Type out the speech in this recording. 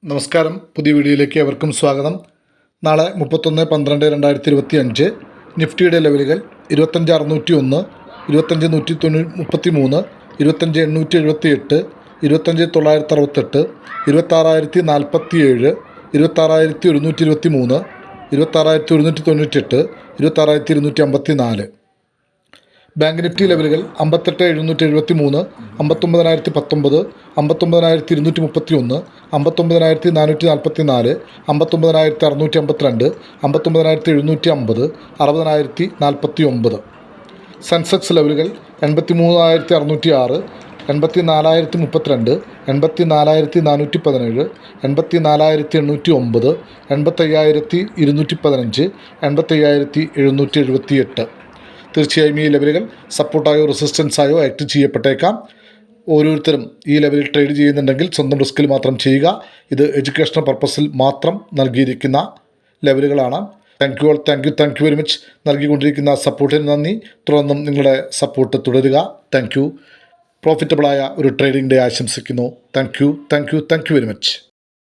നമസ്കാരം, പുതിയ വീഡിയോയിലേക്ക് ഏവർക്കും സ്വാഗതം. നാളെ 31/12/2025 നിഫ്റ്റിയുടെ ലെവലുകൾ 25,601, 25,133, 25,878, 25,968, 26,047, 26,123, 26,198, 26,254. ബാങ്ക് നിഫ്റ്റി ലെവലുകൾ 58,773, 59,019, 59,231, 59,444, 59,652, 59,750, 60,049. സെൻസെക്സ് ലെവലുകൾ 83,606, 84,032, 84,417, 84,809, 85,215, 85,778. തീർച്ചയായും ഈ ലെവലുകൾ സപ്പോർട്ടായോ റെസിസ്റ്റൻസായോ ആക്ട് ചെയ്യപ്പെട്ടേക്കാം. ഓരോരുത്തരും ഈ ലെവലിൽ ട്രേഡ് ചെയ്യുന്നുണ്ടെങ്കിൽ സ്വന്തം റിസ്കിൽ മാത്രം ചെയ്യുക. ഇത് എഡ്യൂക്കേഷണൽ പർപ്പസിൽ മാത്രം നൽകിയിരിക്കുന്ന ലെവലുകളാണ്. Thank you very much. നൽകിക്കൊണ്ടിരിക്കുന്ന സപ്പോർട്ടിന് നന്ദി. തുടർന്നും നിങ്ങളുടെ സപ്പോർട്ട് തുടരുക. Thank you. പ്രോഫിറ്റബിളായ ഒരു ട്രേഡിംഗ് ഡേ ആശംസിക്കുന്നു. Thank you very much.